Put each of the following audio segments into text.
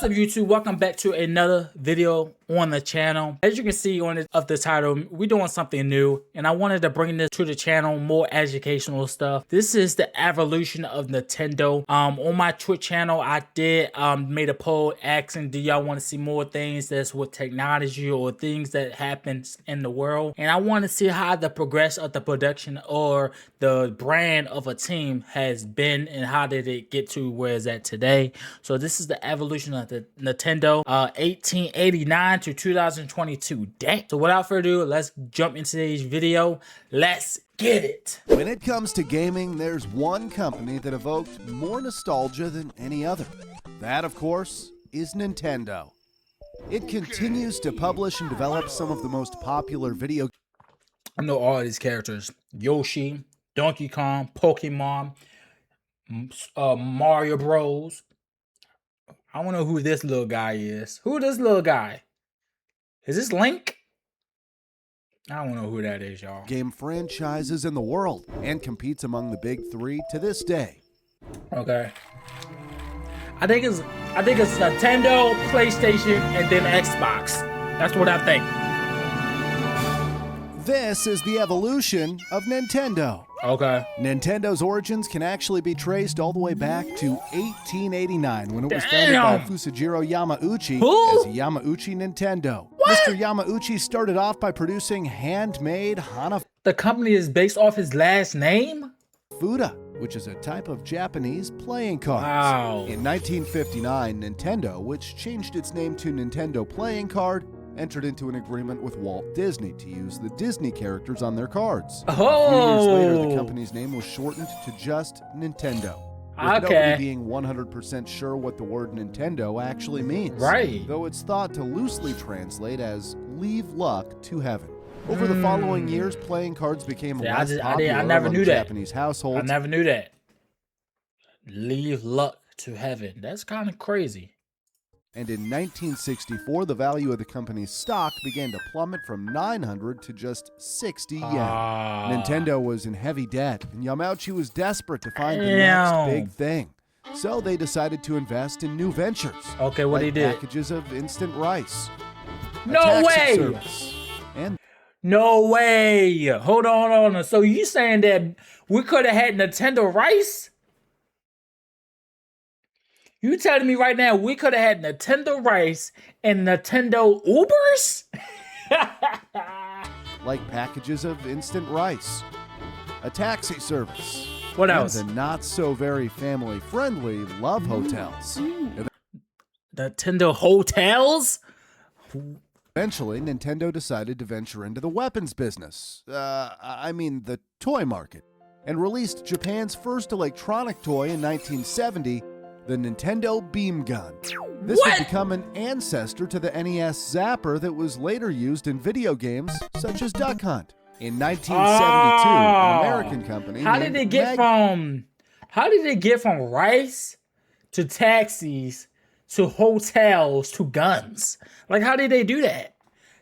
up, YouTube? Welcome back to another video on the channel. As you can see on the title, we're doing something new, and I wanted to bring this to the channel, more educational stuff. This is the evolution of Nintendo. On my Twitch channel, I did made a poll asking, do y'all want to see more things that's with technology or things that happens in the world? And I want to see how the progress of the production or the brand of a team has been, and how did it get to where it's at today. So this is the evolution of the Nintendo 1889 to 2022. Dang. So without further ado, let's jump into today's video. Let's get it. When it comes to gaming, there's one company that evoked more nostalgia than any other. That, of course, is Nintendo. It continues to publish and develop some of the most popular video. I know all these characters: Yoshi, Donkey Kong, Pokemon, Mario Bros. I don't know who this little guy is. Who this little guy? Is this Link? I don't know who that is, y'all. Game franchises in the world and competes among the big three to this day. Okay. I think it's Nintendo, PlayStation, and then Xbox. That's what I think. This is the evolution of Nintendo. Okay. Nintendo's origins can actually be traced all the way back to 1889 when it was founded by Fusajiro Yamauchi as Yamauchi Nintendo. What? Mr. Yamauchi started off by producing handmade The company is based off his last name? Hanafuda, which is a type of Japanese playing cards. Wow. In 1959, Nintendo, which changed its name to Nintendo Playing Card, entered into an agreement with Walt Disney to use the Disney characters on their cards. A few years later, the company's name was shortened to just Nintendo, with nobody being 100% sure what the word Nintendo actually means. Right. Though it's thought to loosely translate as leave luck to heaven. Over the following years, playing cards became less popular among Japanese households. I never knew that. Leave luck to heaven. That's kind of crazy. And in 1964, the value of the company's stock began to plummet from 900 to just 60 yen. Nintendo was in heavy debt, and Yamauchi was desperate to find the next big thing. So they decided to invest in new ventures. Okay, what like he did? Packages of instant rice. No way! And no way! Hold on. So you saying that we could have had Nintendo Rice? You telling me right now we could have had Nintendo Rice and Nintendo Ubers? like packages of instant rice. A taxi service. What else? And the not so very family friendly love hotels. Nintendo Hotels? Eventually, Nintendo decided to venture into the weapons business. I mean the toy market. And released Japan's first electronic toy in 1970, the Nintendo Beam Gun. This would become an ancestor to the NES Zapper that was later used in video games such as Duck Hunt. In 1972, an American company How did it get from rice to taxis to hotels to guns? Like, how did they do that?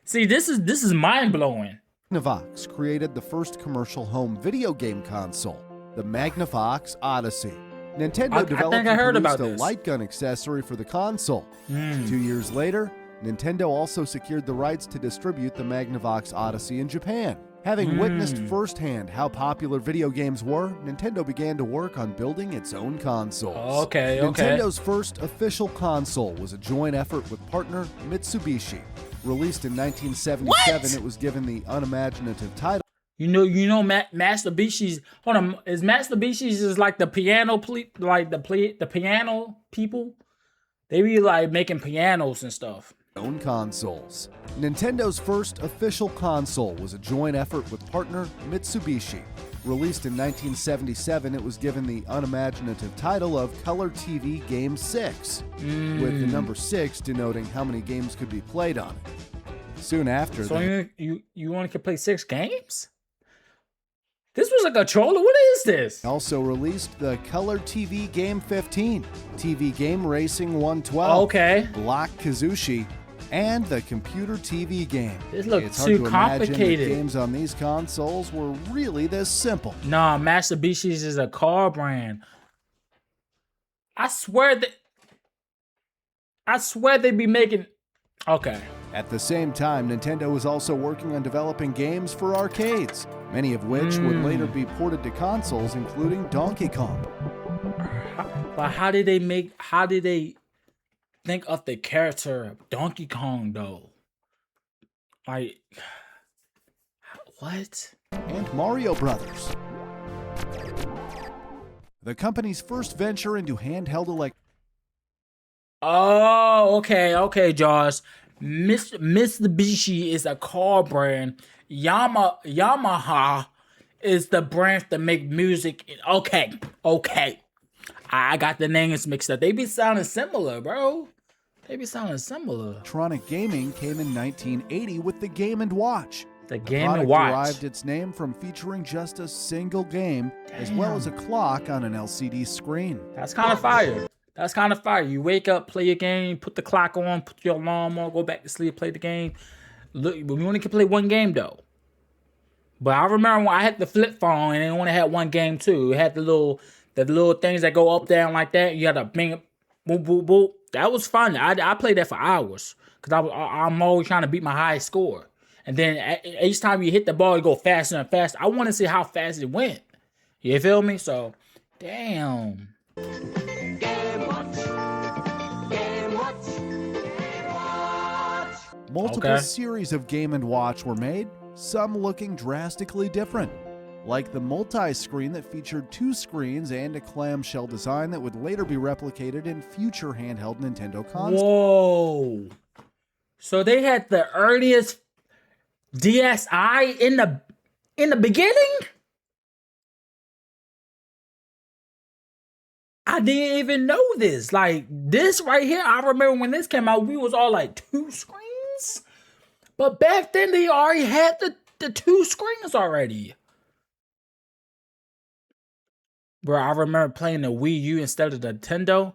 See, this is mind-blowing. Magnavox created the first commercial home video game console, the Magnavox Odyssey. Nintendo developed and produced a light gun accessory for the console. 2 years later, Nintendo also secured the rights to distribute the Magnavox Odyssey in Japan. Having witnessed firsthand how popular video games were, Nintendo began to work on building its own consoles. Nintendo's first official console was a joint effort with partner Mitsubishi. Released in 1977, it was given the unimaginative title. You know, Master Bishi's. Hold on, is Master Bishi's is like the piano, the piano people? They be like making pianos and stuff. Own consoles. Nintendo's first official console was a joint effort with partner Mitsubishi. Released in 1977, it was given the unimaginative title of Color TV Game 6, with the number 6 denoting how many games could be played on it. Soon after, so you only could play 6 games? This was a controller? What is this? Also released the Color TV Game 15, TV Game Racing 112, Block Kazushi, and the computer TV game. This looks it's hard too to complicated. Imagine that games on these consoles were really this simple. Nah, Mitsubishi is a car brand. I swear that I swear they be making... Okay. At the same time, Nintendo was also working on developing games for arcades, many of which would later be ported to consoles, including Donkey Kong. But how did they think of the character of Donkey Kong, though? Like, what? And Mario Brothers. The company's first venture into handheld electronics. Oh, okay, Josh. Mitsubishi is a car brand. Yamaha is the brand that make music. Okay. I got the names mixed up. They be sounding similar, bro. They be sounding similar. Electronic gaming came in 1980 with the Game & Watch. The Game & Watch derived its name from featuring just a single game, as well as a clock on an LCD screen. That's kind of fire. That's kind of fire. You wake up, play a game, put the clock on, put your alarm on, go back to sleep, play the game. Look, we only can play one game though. But I remember when I had the flip phone and it only had one game too. It had the little things that go up, down like that. You had to bing, boop, boop, boop. That was fun. I played that for hours because I'm always trying to beat my highest score. And then each time you hit the ball, you go faster and faster. I want to see how fast it went. You feel me? So, damn. Multiple series of Game & Watch were made, some looking drastically different. Like the multi-screen that featured 2 screens and a clamshell design that would later be replicated in future handheld Nintendo consoles. Whoa. So they had the earliest DSi in the beginning? I didn't even know this. Like, this right here, I remember when this came out, we was all like 2 screens? But back then, they already had the 2 screens already. Bro, I remember playing the Wii U instead of the Nintendo.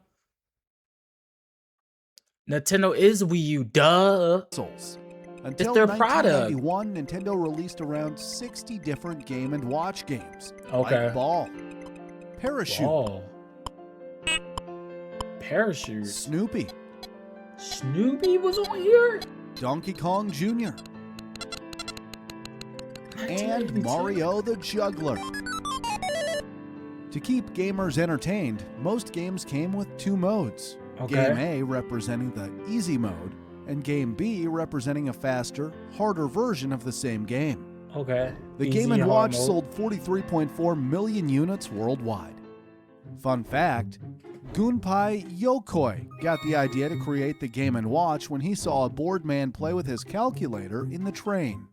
Nintendo is Wii U, duh. Until it's their product. 1991, Nintendo released around 60 different Game & Watch games. Okay. Like Ball, Parachute, Ball. Parachute. Snoopy. Snoopy was on here? Donkey Kong Jr. and Mario the Juggler. To keep gamers entertained, most games came with 2 modes. Game A representing the easy mode, and Game B representing a faster, harder version of the same game. Okay. The Game & Watch sold 43.4 million units worldwide. Fun fact, Gunpei Yokoi got the idea to create the Game & Watch when he saw a bored man play with his calculator in the train.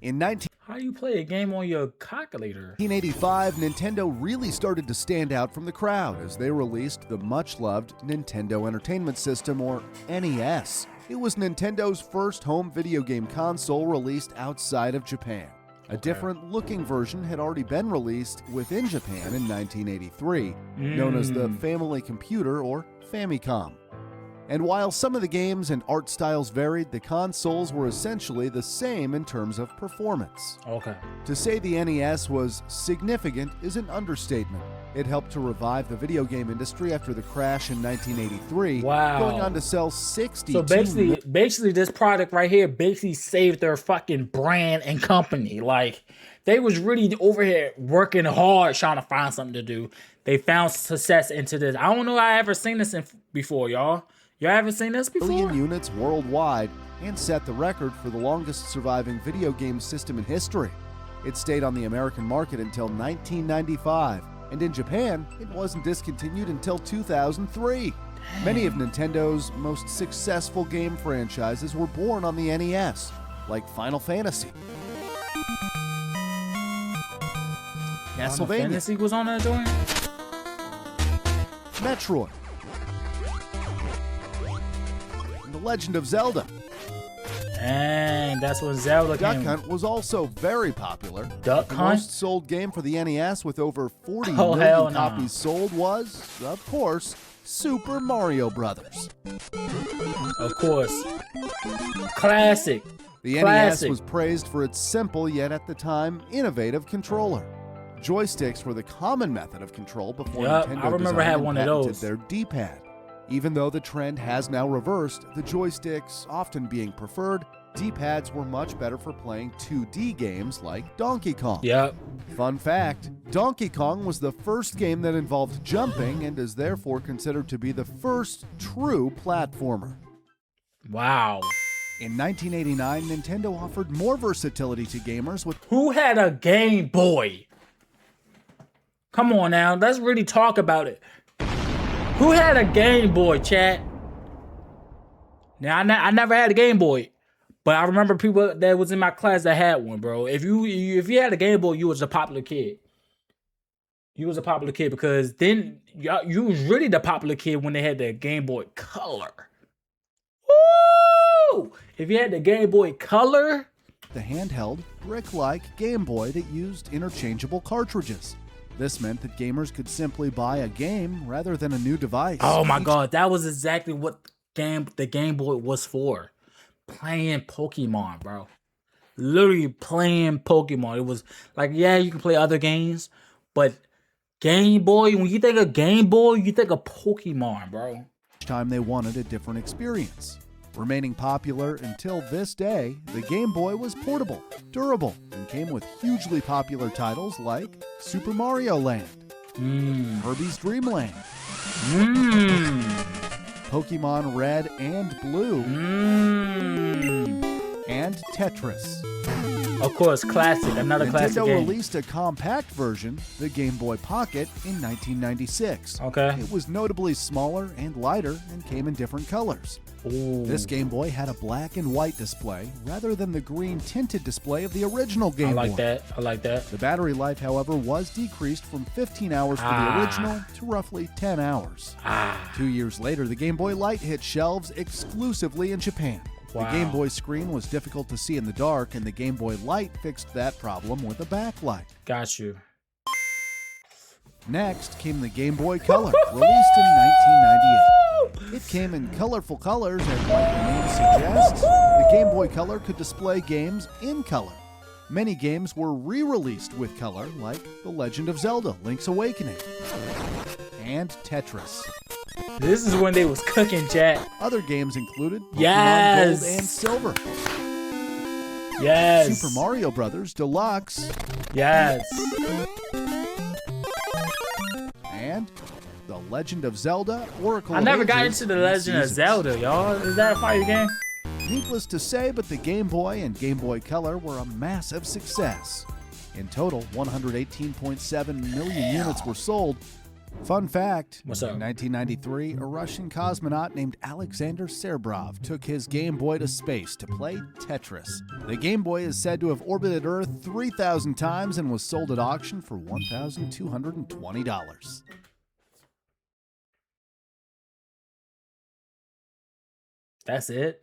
In How do you play a game on your calculator? 1985, Nintendo really started to stand out from the crowd as they released the much-loved Nintendo Entertainment System, or NES. It was Nintendo's first home video game console released outside of Japan. A different-looking version had already been released within Japan in 1983, known as the Family Computer, or Famicom. And while some of the games and art styles varied, the consoles were essentially the same in terms of performance. Okay. To say the NES was significant is an understatement. It helped to revive the video game industry after the crash in 1983, going on to sell 62 So basically this product right here basically saved their fucking brand and company. Like, they was really over here working hard trying to find something to do. They found success into this. I don't know I ever seen this before, y'all. Y'all haven't seen this before? Million units worldwide, and set the record for the longest surviving video game system in history. It stayed on the American market until 1995, and in Japan, it wasn't discontinued until 2003. Dang. Many of Nintendo's most successful game franchises were born on the NES, like Final Fantasy, Castlevania. Final Fantasy was on that joint? Metroid, The Legend of Zelda. And that's when Zelda Duck came. Hunt was also very popular. Duck the Hunt? most sold game for the NES with over 40 million copies sold was, of course, Super Mario Brothers. Of course. Classic. The NES was praised for its simple yet at the time innovative controller. Joysticks were the common method of control before Yep, Nintendo I remember designed had and one of patented those. their D-pad. Even though the trend has now reversed, the joysticks often being preferred, D-pads were much better for playing 2D games like Donkey Kong. Yep. Fun fact, Donkey Kong was the first game that involved jumping and is therefore considered to be the first true platformer. Wow. In 1989, Nintendo offered more versatility to gamers with... Who had a Game Boy? Come on now, let's really talk about it. Who had a Game Boy, chat? Now, I never had a Game Boy, but I remember people that was in my class that had one, bro. If you had a Game Boy, you was a popular kid. You was a popular kid because then you was really the popular kid when they had the Game Boy Color. Woo! If you had the Game Boy Color, the handheld, brick-like Game Boy that used interchangeable cartridges. This meant that gamers could simply buy a game rather than a new device. Oh my God, that was exactly what the Game Boy was for. Playing Pokemon, bro. Literally playing Pokemon. It was like, yeah, you can play other games, but Game Boy, when you think of Game Boy, you think of Pokemon, bro. Each time they wanted a different experience. Remaining popular until this day, the Game Boy was portable, durable, and came with hugely popular titles like Super Mario Land, Kirby's Dream Land, Pokemon Red and Blue, and Tetris. Of course, classic, another classic Nintendo game. released a compact version, the Game Boy Pocket, in 1996. Okay. It was notably smaller and lighter and came in different colors. Ooh. This Game Boy had a black and white display rather than the green tinted display of the original Game Boy. I like that. The battery life, however, was decreased from 15 hours for the original to roughly 10 hours. 2 years later, the Game Boy Light hit shelves exclusively in Japan. Wow. The Game Boy screen was difficult to see in the dark, and the Game Boy Light fixed that problem with a backlight. Got you. Next came the Game Boy Color, released in 1998. It came in colorful colors, and like the name suggests, the Game Boy Color could display games in color. Many games were re-released with color, like The Legend of Zelda: Link's Awakening and Tetris. This is when they was cooking, chat. Other games included Pokemon Yes. Gold and Silver, Yes. Super Mario Bros. Deluxe, Yes. and The Legend of Zelda: Oracle I of never got Ages into The and Legend of Seasons. Zelda, y'all. Is that a fighting game? Needless to say, but the Game Boy and Game Boy Color were a massive success. In total, 118.7 million units were sold. Fun fact, What's up? in 1993, a Russian cosmonaut named Alexander Serbrov took his Game Boy to space to play Tetris. The Game Boy is said to have orbited Earth 3,000 times and was sold at auction for $1,220. That's it?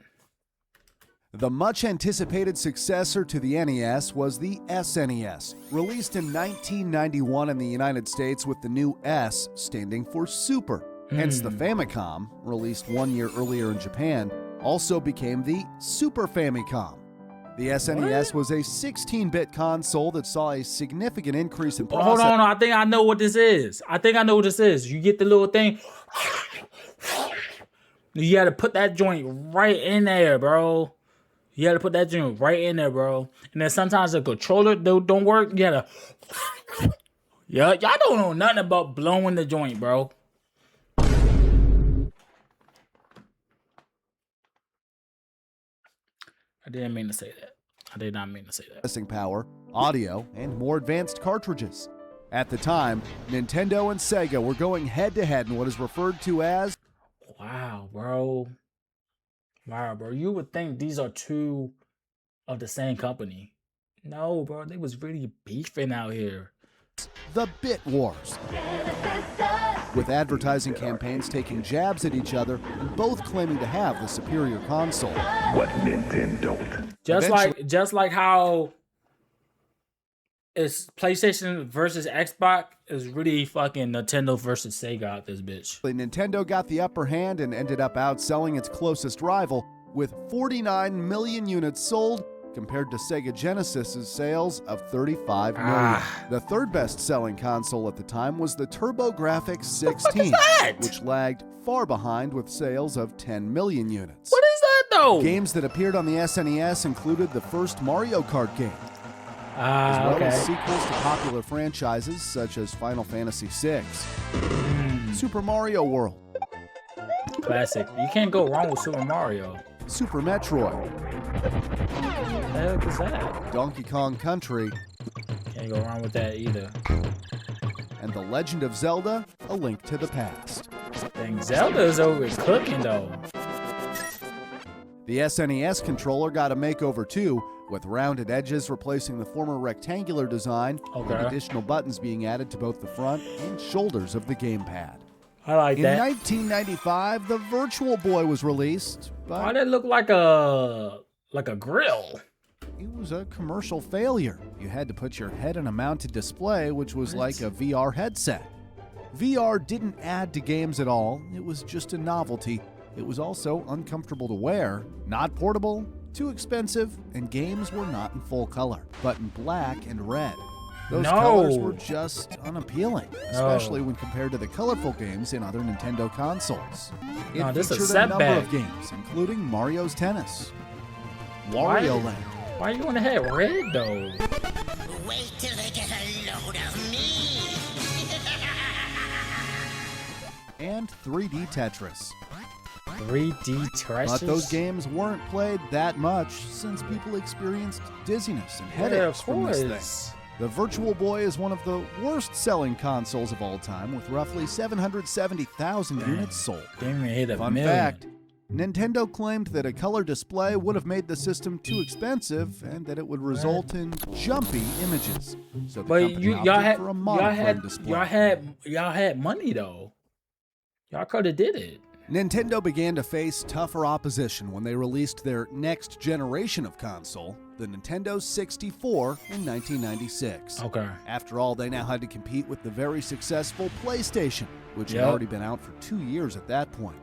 The much-anticipated successor to the NES was the SNES, released in 1991 in the United States with the new S standing for Super. Hence the Famicom, released 1 year earlier in Japan, also became the Super Famicom. The SNES was a 16-bit console that saw a significant increase in processing. Hold on, I think I know what this is. You get the little thing. You gotta put that joint right in there, bro. You gotta put that joint right in there, bro. And then sometimes the controller don't work. You gotta... Yeah, y'all don't know nothing about blowing the joint, bro. I didn't mean to say that. I did not mean to say that. Processing power, audio, and more advanced cartridges. At the time, Nintendo and Sega were going head-to-head in what is referred to as... Wow, bro. Wow, bro. You would think these are two of the same company. No, bro. They was really beefing out here. the Bit Wars, with advertising campaigns taking jabs at each other and both claiming to have the superior console. What Nintendo? Just like how it's PlayStation versus Xbox is really fucking Nintendo versus Sega out this bitch. Nintendo got the upper hand and ended up outselling its closest rival with 49 million units sold compared to Sega Genesis's sales of 35 million. The third best-selling console at the time was the TurboGrafx 16, which lagged far behind with sales of 10 million units. What is that, though? Games that appeared on the SNES included the first Mario Kart game, as well as sequels to popular franchises such as Final Fantasy VI, Super Mario World, classic. You can't go wrong with Super Mario. Super Metroid. What the heck is that? Donkey Kong Country. Can't go wrong with that either. And The Legend of Zelda: A Link to the Past. Dang, Zelda's over cooking though. The SNES controller got a makeover too, with rounded edges replacing the former rectangular design, and additional buttons being added to both the front and shoulders of the gamepad. I like that. In 1995, the Virtual Boy was released, but why did it look like a grill? It was a commercial failure. You had to put your head in a mounted display, which was like a VR headset. VR didn't add to games at all. It was just a novelty. It was also uncomfortable to wear, not portable, too expensive, and games were not in full color, but in black and red. Those colors were just unappealing, especially when compared to the colorful games in other Nintendo consoles. It featured a number of games, including Mario's Tennis, Wario Land. Why you want to have red though? Wait till they get a load of me. And 3D Tetris. 3D Tetris? But those games weren't played that much since people experienced dizziness and headaches from this thing. The Virtual Boy is one of the worst-selling consoles of all time, with roughly 770,000 units sold. Fun fact, Nintendo claimed that a color display would have made the system too expensive and that it would result in jumpy images. So the company opted for a monochrome display. Y'all had money though. Y'all could have did it. Nintendo began to face tougher opposition when they released their next generation of console, the Nintendo 64, in 1996. After all, they now had to compete with the very successful PlayStation, which had already been out for 2 years at that point.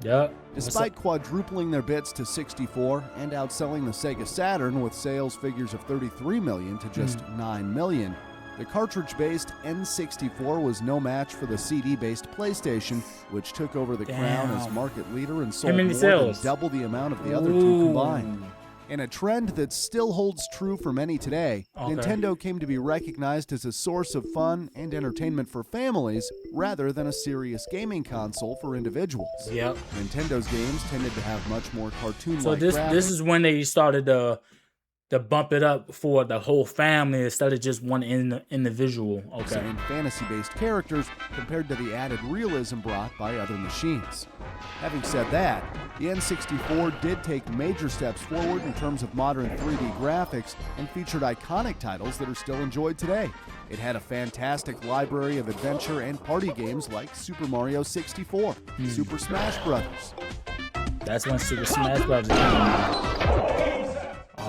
Despite quadrupling their bits to 64 and outselling the Sega Saturn with sales figures of 33 million to just 9 million, the cartridge-based N64 was no match for the CD-based PlayStation, which took over the crown as market leader and sold more than double the amount of the other two combined. In a trend that still holds true for many today, Nintendo came to be recognized as a source of fun and entertainment for families rather than a serious gaming console for individuals. Nintendo's games tended to have much more cartoon-like graphics. So this is when they started to bump it up for the whole family instead of just one individual. And fantasy-based characters compared to the added realism brought by other machines. Having said that, the N64 did take major steps forward in terms of modern 3D graphics and featured iconic titles that are still enjoyed today. It had a fantastic library of adventure and party games like Super Mario 64, Super Smash Bros. That's when Super Smash Bros. came out.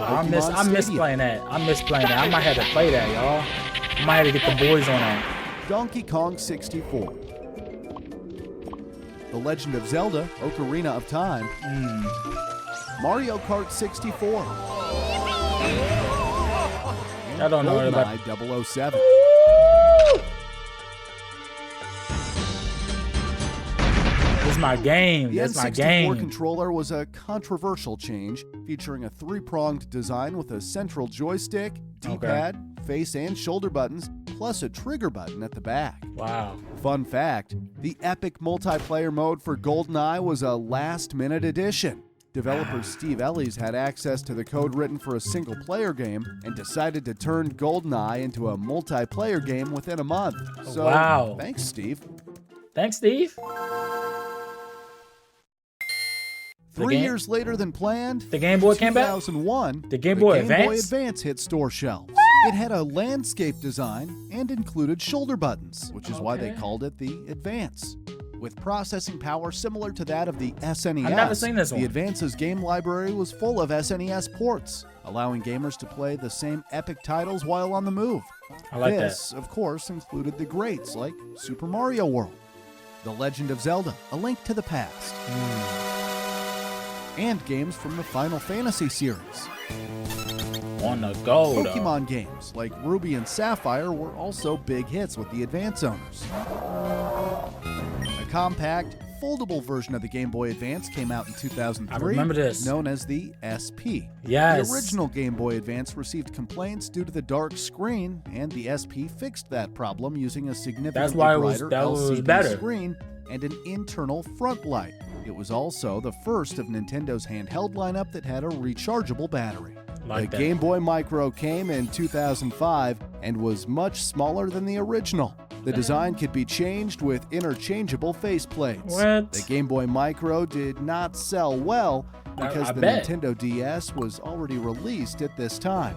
I miss playing that. I might have to play that, y'all. I might have to get the boys on that. Donkey Kong 64. The Legend of Zelda: Ocarina of Time. Mario Kart 64. I don't know about GoldenEye 007. This is my game. The N64 controller was a controversial change, featuring a 3-pronged design with a central joystick, D-pad, face and shoulder buttons, plus a trigger button at the back. Fun fact, the epic multiplayer mode for GoldenEye was a last-minute addition. Developer Steve Ellis had access to the code written for a single-player game and decided to turn GoldenEye into a multiplayer game within a month. So, thanks, Steve. Thanks, Steve. 3 years later than planned, the Game Boy came back? 2001, the Game Boy Advance hit store shelves. It had a landscape design and included shoulder buttons, which is why they called it the Advance. With processing power similar to that of the SNES, I've never seen this one. The Advance's game library was full of SNES ports, allowing gamers to play the same epic titles while on the move. This, of course, included the greats like Super Mario World, The Legend of Zelda: A Link to the Past, and games from the Final Fantasy series. On the go, Pokemon games like Ruby and Sapphire were also big hits with the Advance owners. A compact, foldable version of the Game Boy Advance came out in 2003. I remember this. Known as the SP. Yes. The original Game Boy Advance received complaints due to the dark screen, and the SP fixed that problem using a significantly brighter LCD screen and an internal front light. It was also the first of Nintendo's handheld lineup that had a rechargeable battery. The Game Boy Micro came in 2005 and was much smaller than the original. The design could be changed with interchangeable faceplates. What? The Game Boy Micro did not sell well because the Nintendo DS was already released at this time.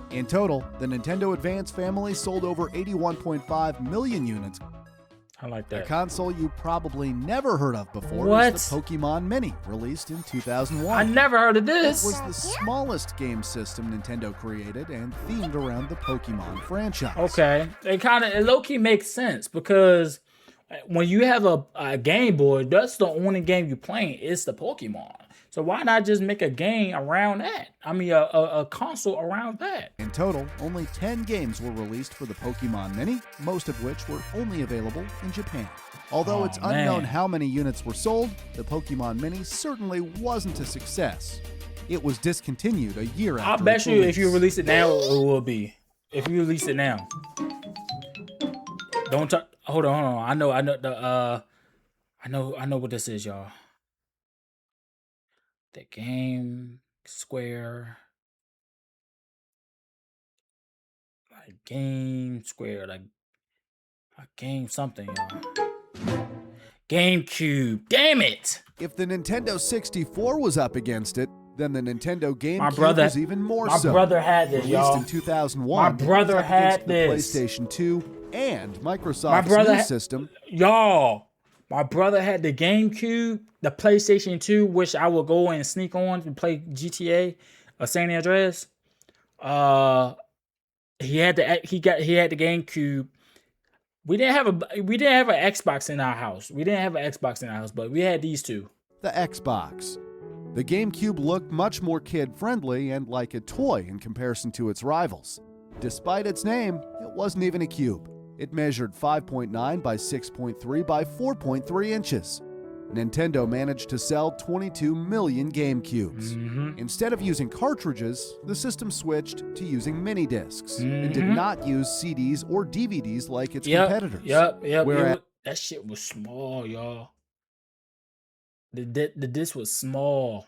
In total, the Nintendo Advance family sold over 81.5 million units. I like that. A console you probably never heard of before is the Pokemon Mini, released in 2001. I never heard of this. It was the smallest game system Nintendo created and themed around the Pokemon franchise. Okay, it low-key makes sense because when you have a Game Boy, that's the only game you're playing is the Pokemon. So why not just make a game around that? I mean, a console around that. In total, only 10 games were released for the Pokemon Mini, most of which were only available in Japan. Although it's unknown how many units were sold, the Pokemon Mini certainly wasn't a success. It was discontinued a year after. I bet you if you release it now, it will be. If you release it now. Don't talk. Hold on. I know what this is, y'all. The Game Square, like Game Square, like a game something, y'all. GameCube, damn it! If the Nintendo 64 was up against it, then the Nintendo GameCube was even more so. My brother had this, y'all. Released in 2001, my brother had this. The PlayStation 2 and Microsoft's new system. Y'all. My brother had the GameCube, the PlayStation 2, which I would go and sneak on to play GTA, San Andreas. He had the GameCube. We didn't have an Xbox in our house. But we had these two. The Xbox. The GameCube looked much more kid-friendly and like a toy in comparison to its rivals. Despite its name, it wasn't even a cube. It measured 5.9 by 6.3 by 4.3 inches. Nintendo managed to sell 22 million GameCubes. Instead of using cartridges, the system switched to using mini discs and did not use CDs or DVDs like its competitors. That shit was small, y'all. The disc was small.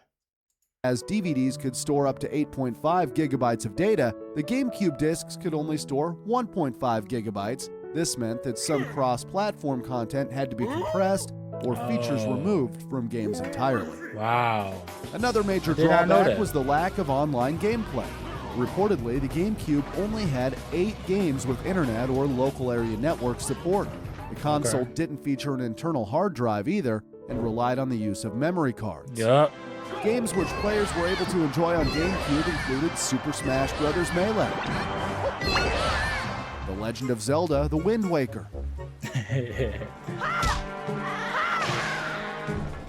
As DVDs could store up to 8.5 gigabytes of data, the GameCube discs could only store 1.5 gigabytes. This meant that some cross-platform content had to be compressed or features removed from games entirely. Wow. Another major drawback was the lack of online gameplay. Reportedly, the GameCube only had 8 games with internet or local area network support. The console didn't feature an internal hard drive either and relied on the use of memory cards. Games which players were able to enjoy on GameCube included Super Smash Bros. Melee, The Legend of Zelda: The Wind Waker,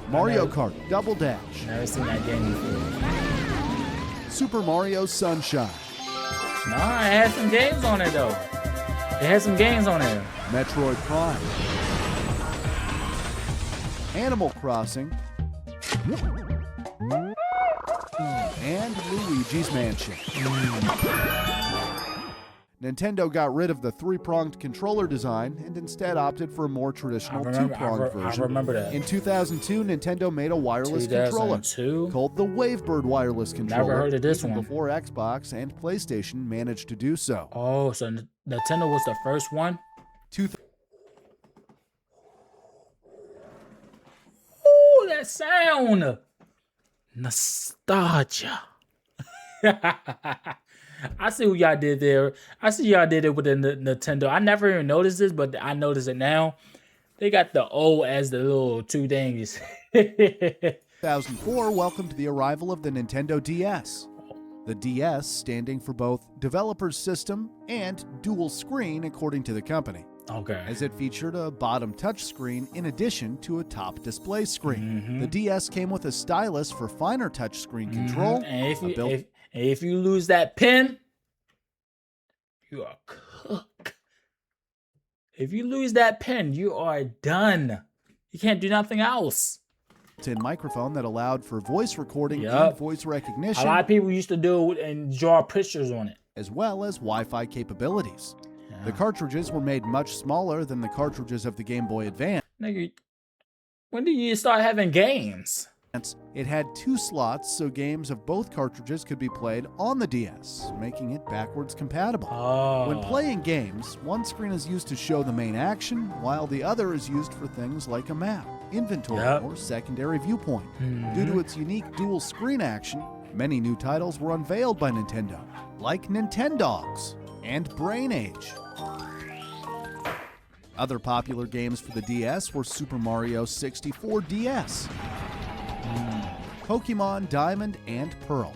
Mario Kart Double Dash, Never seen that game before. Super Mario Sunshine. No, it had some games on it though. It had some games on there. Metroid Prime, Animal Crossing, and Luigi's Mansion. Nintendo got rid of the 3-pronged controller design and instead opted for a more traditional 2-pronged version. I remember that. In 2002, Nintendo made a wireless controller called the Wavebird wireless controller. Never heard of this one. Before Xbox and PlayStation managed to do so. Oh, so Nintendo was the first one? Ooh, that sound! Nostalgia. I see what y'all did there. I see y'all did it with the Nintendo. I never even noticed this, but I notice it now. They got the O as the little two things. 2004 welcomed the arrival of the Nintendo DS. The DS standing for both Developer's System and Dual Screen, according to the company. Okay. As it featured a bottom touchscreen in addition to a top display screen. The DS came with a stylus for finer touchscreen control. And And if you lose that pen, you are cooked. If you lose that pen, you are done. You can't do nothing else. Microphone that allowed for voice recording and voice recognition. A lot of people used to do it and draw pictures on it. As well as Wi-Fi capabilities. Yeah. The cartridges were made much smaller than the cartridges of the Game Boy Advance. Nigga, when did you start having games? It had 2 slots, so games of both cartridges could be played on the DS, making it backwards compatible. Oh. When playing games, one screen is used to show the main action, while the other is used for things like a map, inventory, or secondary viewpoint. Due to its unique dual screen action, many new titles were unveiled by Nintendo, like Nintendogs and Brain Age. Other popular games for the DS were Super Mario 64 DS, Pokemon Diamond and Pearl,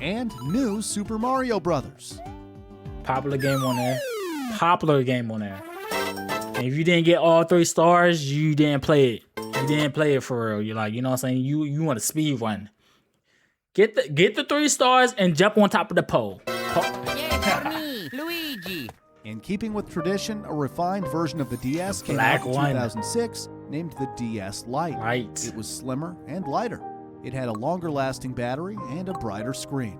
and new Super Mario Brothers. Popular game on there. Popular game on there. And if you didn't get all 3 stars, you didn't play it. You didn't play it for real. You're like, you know what I'm saying? You want a speed run. Get the 3 stars and jump on top of the pole. Yeah, for me, Luigi. In keeping with tradition, a refined version of the DS came out in 2006, named the DS Lite. It was slimmer and lighter. It had a longer-lasting battery and a brighter screen.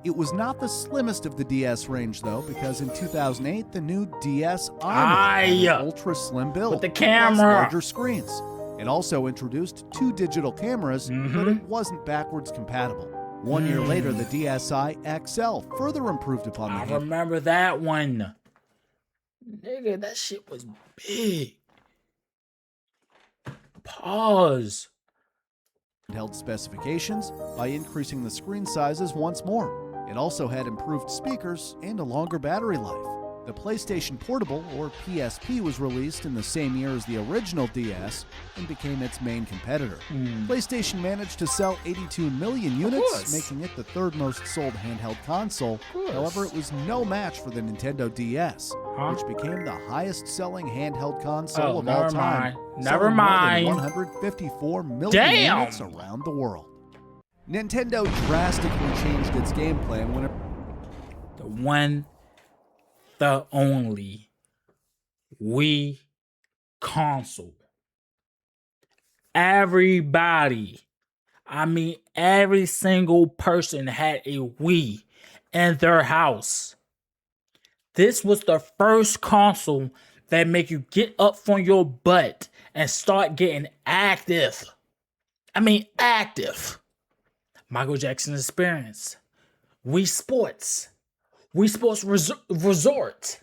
It was not the slimmest of the DS range, though, because in 2008, the new DS had an ultra-slim build with the camera, larger screens. It also introduced 2 digital cameras, but it wasn't backwards compatible. 1 year later, the DSi XL further improved upon the I remember that one. Nigga, that shit was big. Pause. Handheld specifications by increasing the screen sizes once more. It also had improved speakers and a longer battery life. The PlayStation Portable, or PSP, was released in the same year as the original DS and became its main competitor. PlayStation managed to sell 82 million units, making it the 3rd most sold handheld console. However, it was no match for the Nintendo DS, which became the highest-selling handheld console of all time. Never mind. 154 million units around the world. Nintendo drastically changed its game plan when the only Wii console. Everybody, I mean every single person had a Wii in their house. This was the first console that make you get up from your butt and start getting active. I mean active. Michael Jackson Experience. Wii Sports. Wii Sports Resort.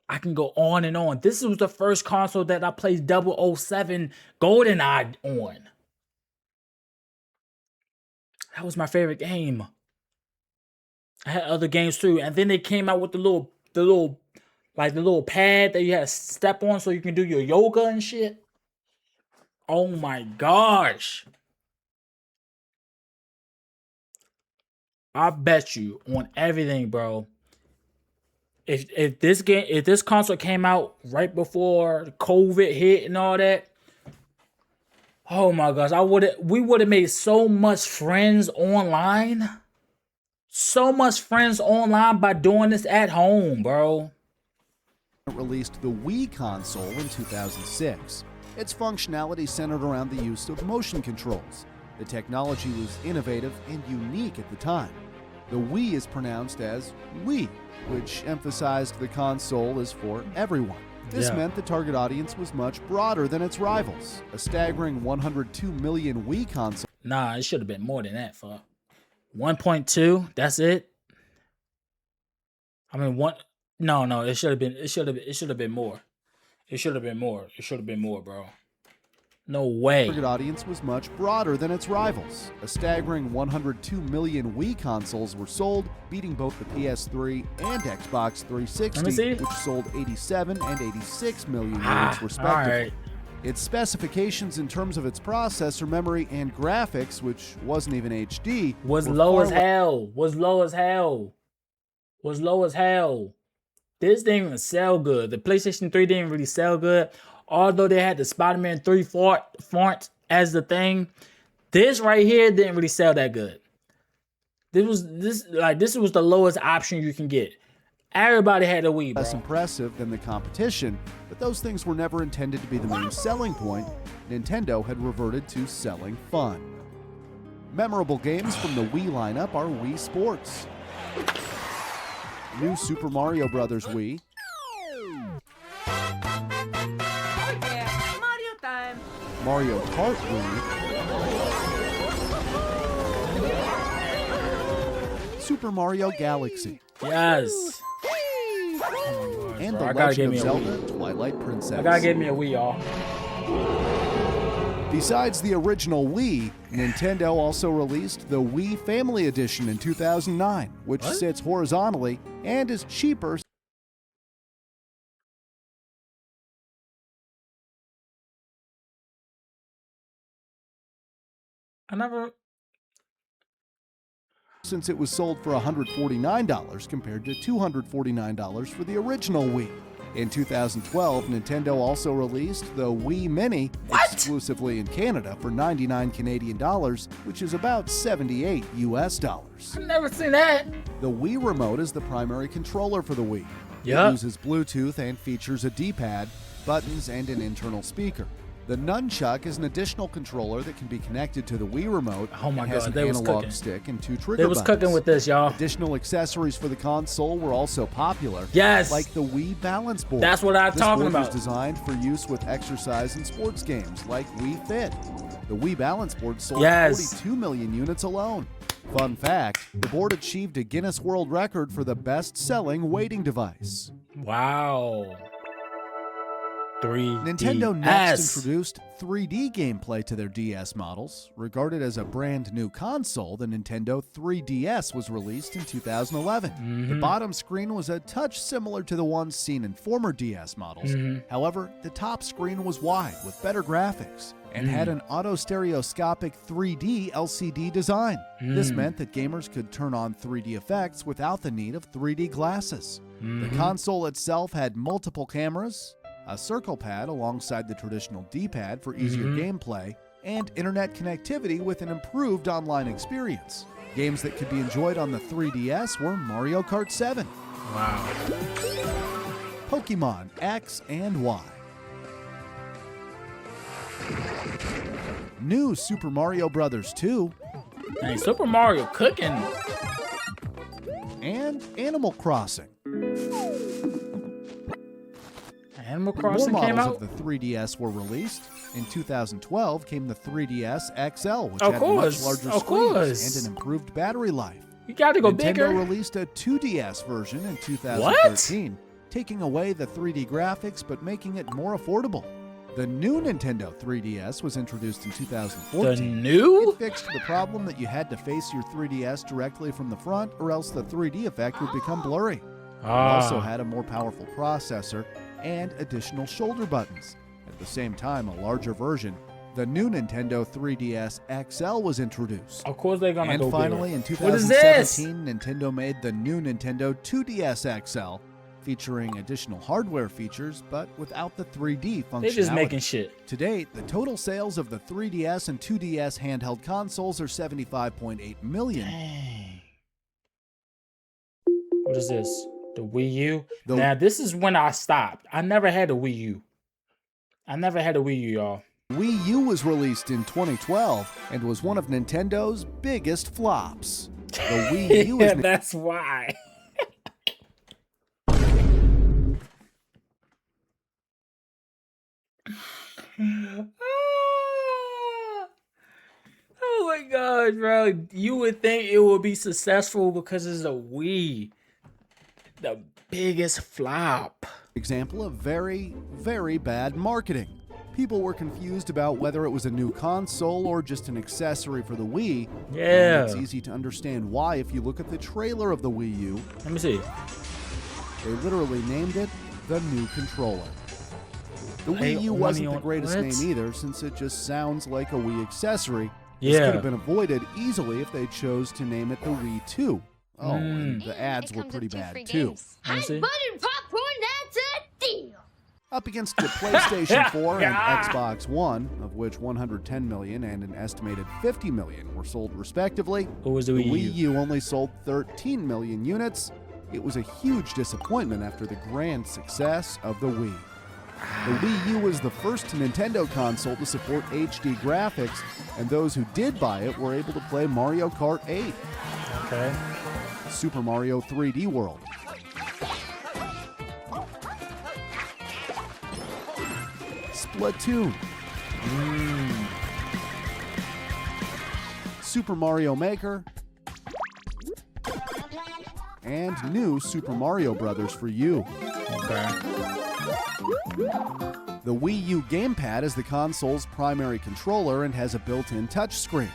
I can go on and on. This was the first console that I played 007 GoldenEye on. That was my favorite game. I had other games too, and then they came out with the little pad that you had to step on so you can do your yoga and shit. Oh my gosh. I bet you on everything, bro. If this console came out right before COVID hit and all that, oh my gosh, we would have made so much friends online. So much friends online by doing this at home, bro. Released the Wii console in 2006. Its functionality centered around the use of motion controls. The technology was innovative and unique at the time. The Wii is pronounced as Wii, which emphasized the console is for everyone. This meant the target audience was much broader than its rivals. A staggering 102 million Wii consoles. Nah, it should have been more than that, fuck. 1.2, that's it. I mean, no, it should have been more. It should have been more. It should have been more, bro. No way. The target audience was much broader than its rivals. A staggering 102 million Wii consoles were sold, beating both the PS3 and Xbox 360, which sold 87 and 86 million units respectively. Its specifications in terms of its processor, memory, and graphics, which wasn't even HD, was low as hell. Was low as hell. This didn't even sell good. The PlayStation 3 didn't really sell good. Although they had the Spider-Man 3 font as the thing. This right here didn't really sell that good. This was the lowest option you can get. Everybody had a Wii, bro. Less impressive than the competition, but those things were never intended to be the main selling point. Nintendo had reverted to selling fun. Memorable games from the Wii lineup are Wii Sports, New Super Mario Bros. Wii, Mario time. Mario Kart Wii, Super Mario Galaxy, Yes. and bro, The I gotta Legend give of me a Zelda Wii. Twilight Princess. I gotta give me a Wii, y'all. Besides the original Wii, Nintendo also released the Wii Family Edition in 2009, which sits horizontally and is cheaper since it was sold for $149 compared to $249 for the original Wii. In 2012, Nintendo also released the Wii Mini exclusively in Canada for $99 Canadian, which is about $78 US. I've never seen that. The Wii Remote is the primary controller for the Wii. Yep. It uses Bluetooth and features a D-pad, buttons, and an internal speaker. The Nunchuck is an additional controller that can be connected to the Wii Remote Oh my and has God, an they was analog cooking. stick and 2 trigger They was buttons. cooking with this, y'all. Additional accessories for the console were also popular. Yes. Like the Wii Balance Board. That's what I'm This talking board about. was designed for use with exercise and sports games like Wii Fit. The Wii Balance Board sold Yes. 42 million units alone. Fun fact, the board achieved a Guinness World Record for the best-selling weighting device. Wow. 3D. Nintendo next introduced 3D gameplay to their DS models. Regarded as a brand new console, the Nintendo 3DS was released in 2011. The bottom screen was a touch similar to the ones seen in former DS models. However, the top screen was wide with better graphics and had an auto-stereoscopic 3D LCD design. This meant that gamers could turn on 3D effects without the need of 3D glasses. The console itself had multiple cameras, a circle pad alongside the traditional D-pad for easier gameplay, and internet connectivity with an improved online experience. Games that could be enjoyed on the 3DS were Mario Kart 7, Wow. Pokemon X and Y, New Super Mario Bros. 2, Dang, Super Mario cooking. and Animal Crossing. Animal More Crossing came models out. of the 3DS were released. In 2012 came the 3DS XL, which Of had course, much larger of screens course. and an improved battery life. You got to go Nintendo bigger. released a 2DS version in 2013, taking away the 3D graphics but making it more affordable. The new Nintendo 3DS was introduced in The 2014. new? It fixed the problem that you had to face your 3DS directly from the front or else the 3D effect would become blurry. It also had a more powerful processor and additional shoulder buttons. At the same time, a larger version, the new Nintendo 3DS XL was introduced. Of course they're gonna And go finally, bigger. in What is this? 2017, Nintendo made the new Nintendo 2DS XL, featuring additional hardware features, but without the 3D functionality. They're just making shit. To date, the total sales of the 3DS and 2DS handheld consoles are 75.8 million. Dang. What is this? The Wii U? The- Now, this is when I stopped. I never had a Wii U. I never had a Wii U, y'all. Wii U was released in 2012 and was one of Nintendo's biggest flops. The Wii U Yeah, is that's why. Oh my god, bro. You would think it would be successful because it's a Wii. The biggest flop. example of very, very bad marketing. People were confused about whether it was a new console or just an accessory for the Wii. Yeah. And it's easy to understand why if you look at the trailer of the Wii U. Let me see. They literally named it the new controller. The Hey, Wii U money wasn't the on- greatest what? name either, since it just sounds like a Wii accessory. This Yeah. could have been avoided easily if they chose to name it the Wii 2. Oh, and the ads were pretty bad too. Let me see. Buttered popcorn, that's a deal. up against the PlayStation 4 and Xbox One, of which 110 million and an estimated 50 million were sold respectively. Who was the Wii U only sold 13 million units. It was a huge disappointment after the grand success of the Wii. The Wii U was the first Nintendo console to support HD graphics, and those who did buy it were able to play Mario Kart 8, Okay. Super Mario 3D World, Splatoon, Super Mario Maker, and new Super Mario Bros. For you. Okay. The Wii U gamepad is the console's primary controller and has a built-in touchscreen,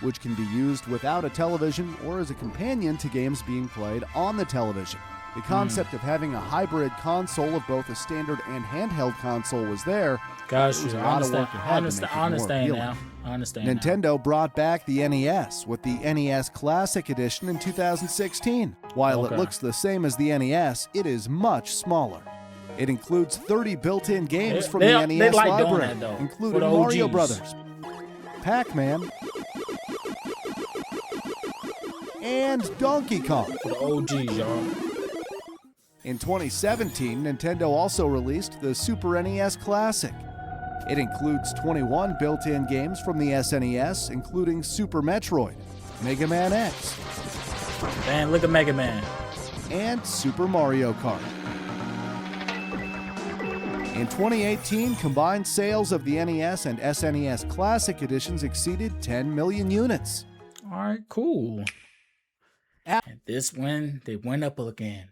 which can be used without a television or as a companion to games being played on the television. The concept of having a hybrid console of both a standard and handheld console was there. Gosh, There was a I lot of understand. work ahead to make it I more understand appealing. now. I understand. Nintendo brought back the NES with the NES Classic Edition in 2016. While Okay. it looks the same as the NES, it is much smaller. It includes 30 built-in games from the NES they like doing library, that, though, including for the Mario OGs. Brothers, Pac-Man, and Donkey Kong. For the OGs, y'all. In 2017, Nintendo also released the Super NES Classic. It includes 21 built-in games from the SNES, including Super Metroid, Mega Man X, Man, look at Mega Man. and Super Mario Kart. In 2018, combined sales of the NES and SNES Classic Editions exceeded 10 million units. All right, cool. And this one, they went up again.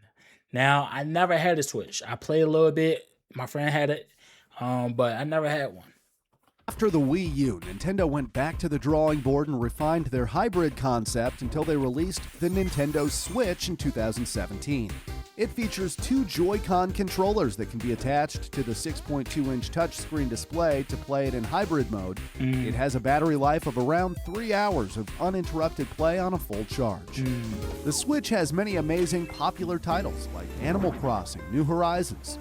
Now, I never had a Switch. I played a little bit. My friend had it, but I never had one. After the Wii U, Nintendo went back to the drawing board and refined their hybrid concept until they released the Nintendo Switch in 2017. It features two Joy-Con controllers that can be attached to the 6.2-inch touchscreen display to play it in hybrid mode. It has a battery life of around 3 hours of uninterrupted play on a full charge. The Switch has many amazing popular titles like Animal Crossing, New Horizons,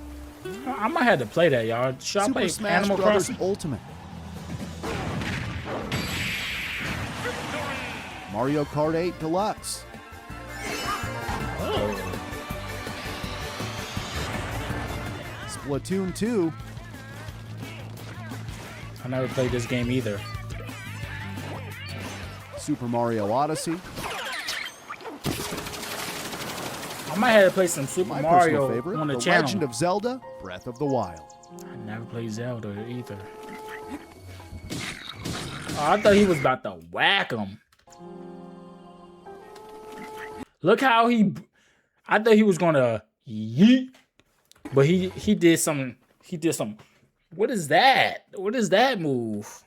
I might have to play that, y'all. Should I Super play Smash Animal Bros. Crossing? Ultimate, Mario Kart 8 Deluxe, Oh. Splatoon 2, I never played this game either. Super Mario Odyssey, I might have to play some Super my Mario personal favorite, on the The channel. Legend of Zelda, Breath of the Wild. I never played Zelda either. Oh, I thought he was about to whack him. Look how I thought he was gonna yeet, but he did some. He did some. What is that? What is that move?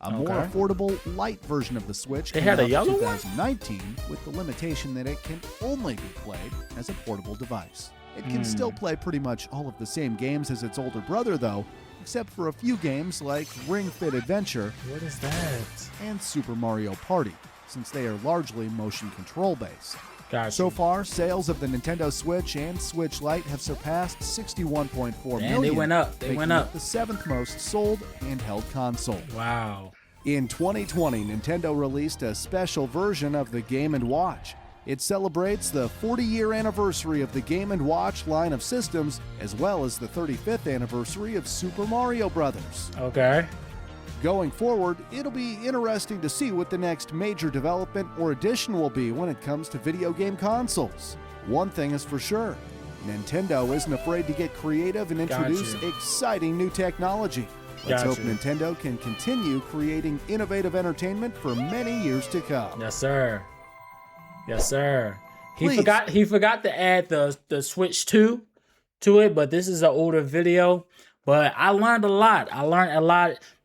A more affordable, light version of the Switch They came had a out in yellow one? 2019 with the limitation that it can only be played as a portable device. It can still play pretty much all of the same games as its older brother, though, except for a few games like Ring Fit Adventure What is that? and Super Mario Party, since they are largely motion control based. Gotcha. So far, sales of the Nintendo Switch and Switch Lite have surpassed 61.4 Damn, million. they went up. They making went it up. the 7th most sold handheld console. Wow. In 2020, Nintendo released a special version of the Game & Watch. It celebrates the 40-year anniversary of the Game & Watch line of systems, as well as the 35th anniversary of Super Mario Bros. Okay. Going forward, it'll be interesting to see what the next major development or addition will be when it comes to video game consoles. One thing is for sure, Nintendo isn't afraid to get creative and introduce Gotcha. exciting new technology. Let's hope Gotcha. Nintendo can continue creating innovative entertainment for many years to come. Yes, sir. Yes, sir. He Please. forgot to add the Switch 2 to it, but this is an older video. But I learned a lot.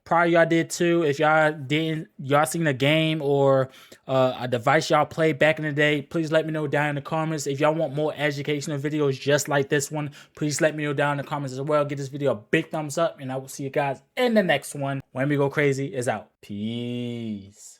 Probably y'all did too. If y'all seen a game or a device y'all played back in the day, please let me know down in the comments. If y'all want more educational videos just like this one, please let me know down in the comments as well. Give this video a big thumbs up, and I will see you guys in the next one. WhammyGoCrazy is out. Peace.